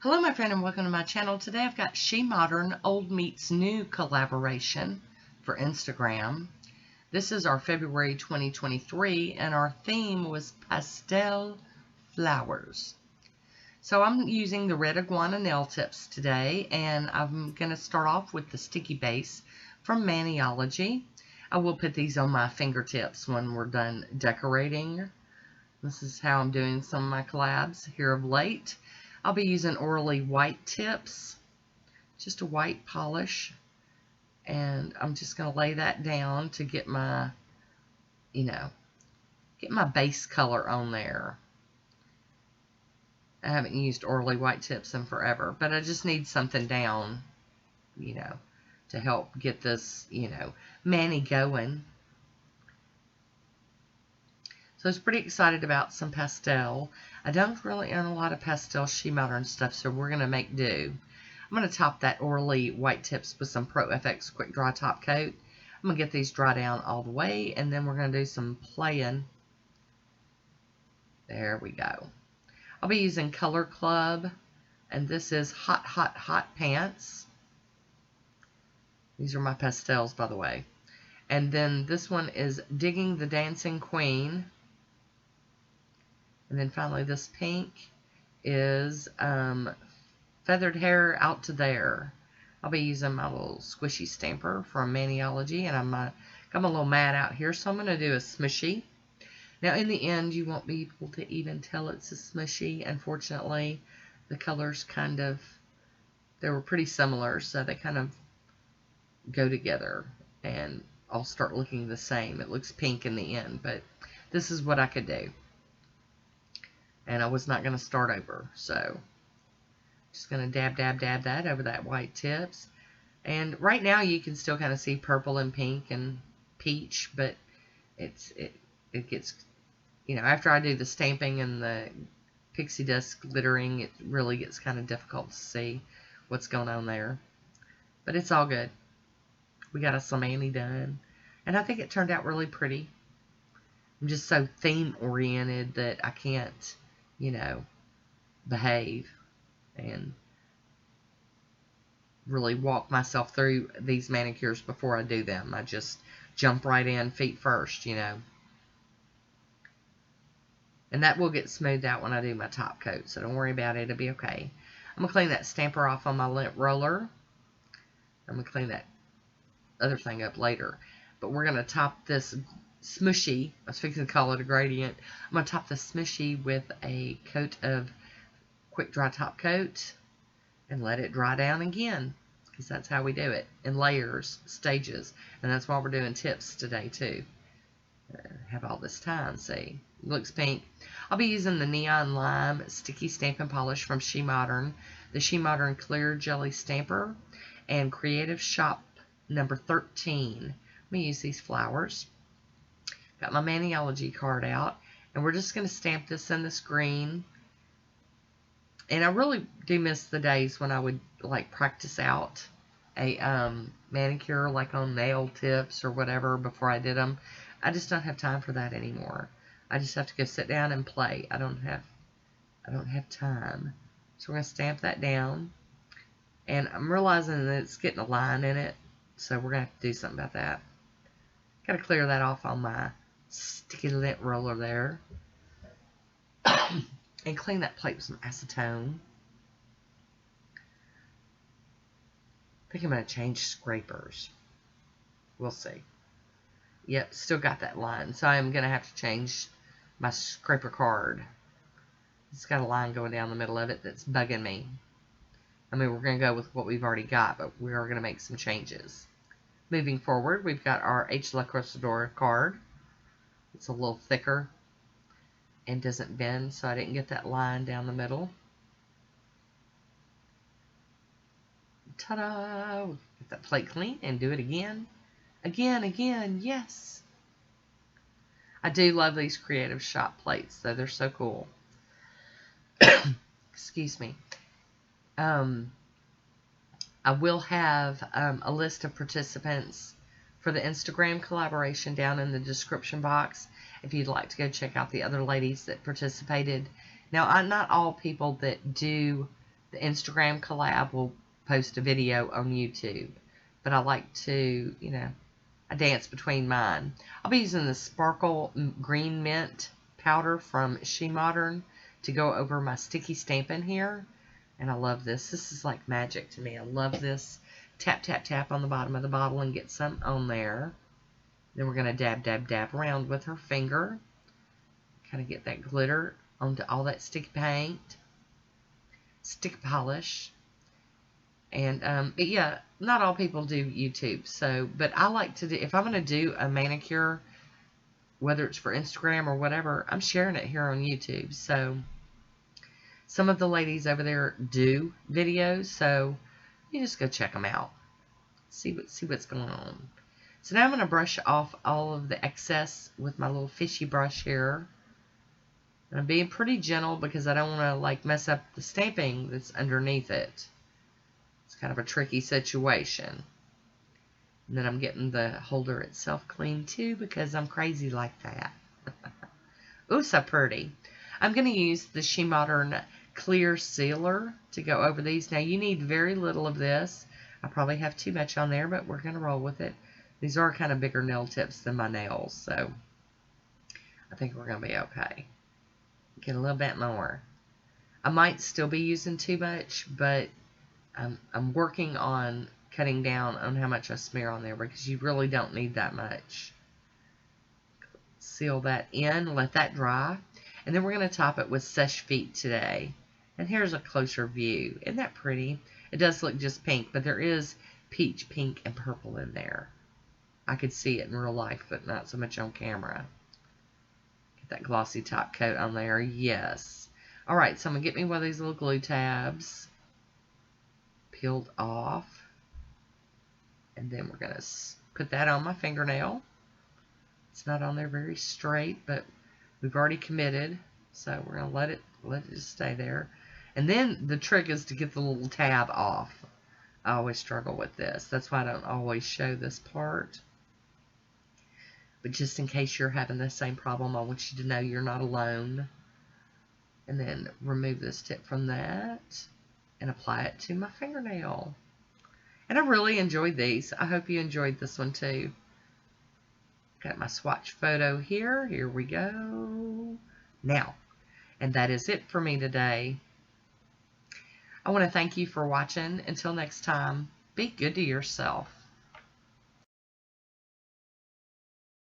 Hello my friend and welcome to my channel. Today I've got SheModern Old Meets New collaboration for Instagram. This is our February 2023 and our theme was pastel flowers. So I'm using the red iguana nail tips today and I'm going to start off with the sticky base from Maniology. I will put these on my fingertips when we're done decorating. This is how I'm doing some of my collabs here of late. I'll be using Orally white tips, just a white polish, and I'm just going to lay that down to get my, get my base color on there. I haven't used Orally white tips in forever, but I just need something down, to help get this, mani going. So I was pretty excited about some pastel. I don't really own a lot of pastel SheModern stuff, so we're going to make do. I'm going to top that Orally white tips with some Pro FX Quick Dry Top Coat. I'm going to get these dry down all the way, and then we're going to do some playing. There we go. I'll be using Color Club, and this is Hot, Hot, Hot Pants. These are my pastels, by the way. And then this one is Digging the Dancing Queen. And then finally this pink is Feathered Hair Out to There. I'll be using my little squishy stamper from Maniology, and got my little mat out here, so I'm going to do a smushy. Now in the end you won't be able to even tell it's a smushy. Unfortunately, the colors they were pretty similar, so they kind of go together and all start looking the same. It looks pink in the end, but this is what I could do. And I was not going to start over, so just going to dab, dab, dab that over that white tips. And right now you can still kind of see purple and pink and peach, but it gets, after I do the stamping and the pixie dust glittering, it really gets kind of difficult to see what's going on there. But it's all good. We got a Samani done, and I think it turned out really pretty. I'm just so theme oriented that I can't, behave and really walk myself through these manicures before I do them. I just jump right in feet first, And that will get smoothed out when I do my top coat, so don't worry about it. It'll be okay. I'm going to clean that stamper off on my lint roller. I'm going to clean that other thing up later. But we're going to top this smushy. I was fixing to call it a gradient. I'm going to top the smushy with a coat of Quick Dry Top Coat and let it dry down again, because that's how we do it, in layers, stages. And that's why we're doing tips today too. Have all this time. See, it looks pink. I'll be using the Neon Lime Sticky Stamping Polish from SheModern, the SheModern Clear Jelly Stamper, and Creative Shop number 13. Let me use these flowers. Got my Maniology card out, and we're just going to stamp this in this green. And I really do miss the days when I would practice out a manicure on nail tips or whatever before I did them. I just don't have time for that anymore. I just have to go sit down and play. I don't have time. So we're going to stamp that down, and I'm realizing that it's getting a line in it, so we're going to have to do something about that. Got to clear that off on my sticky lint roller there. And clean that plate with some acetone. I think I'm going to change scrapers. We'll see. Yep, still got that line. So I'm going to have to change my scraper card. It's got a line going down the middle of it that's bugging me. I mean, we're going to go with what we've already got, but we are going to make some changes. Moving forward, we've got our H. La Crostadora card. It's a little thicker and doesn't bend, so I didn't get that line down the middle. Ta-da! Get that plate clean and do it again. Again, yes! I do love these Creative Shop plates, though. They're so cool. Excuse me. I will have a list of participants for the Instagram collaboration down in the description box if you'd like to go check out the other ladies that participated. Now, not all people that do the Instagram collab will post a video on YouTube. But I like to, I dance between mine. I'll be using the Sparkle Green Mint powder from SheModern to go over my sticky stamping here. And I love this. This is like magic to me. I love this. Tap, tap, tap on the bottom of the bottle and get some on there. Then we're going to dab, dab, dab around with her finger. Kind of get that glitter onto all that sticky paint. Stick polish. And, but yeah, not all people do YouTube. So, but I like to do, if I'm going to do a manicure, whether it's for Instagram or whatever, I'm sharing it here on YouTube. So, some of the ladies over there do videos, so you just go check them out. See what's going on. So now I'm going to brush off all of the excess with my little fishy brush here. And I'm being pretty gentle because I don't want to like mess up the stamping that's underneath it. It's kind of a tricky situation. And then I'm getting the holder itself clean too because I'm crazy like that. Ooh, so pretty. I'm going to use the SheModern clear sealer to go over these. Now you need very little of this. I probably have too much on there, but we're going to roll with it. These are kind of bigger nail tips than my nails, so I think we're going to be okay. Get a little bit more. I might still be using too much, but I'm working on cutting down on how much I smear on there because you really don't need that much. Seal that in, let that dry, and then we're going to top it with Seche Feet today. And here's a closer view. Isn't that pretty? It does look just pink, but there is peach, pink, and purple in there. I could see it in real life, but not so much on camera. Get that glossy top coat on there. Yes. Alright, so I'm going to get me one of these little glue tabs. Peeled off. And then we're going to put that on my fingernail. It's not on there very straight, but we've already committed. So we're going to let it just stay there. And then the trick is to get the little tab off. I always struggle with this. That's why I don't always show this part. But just in case you're having the same problem, I want you to know you're not alone. And then remove this tip from that and apply it to my fingernail. And I really enjoyed these. I hope you enjoyed this one too. Got my swatch photo here. Here we go. Now, and that is it for me today. I want to thank you for watching. Until next time, be good to yourself.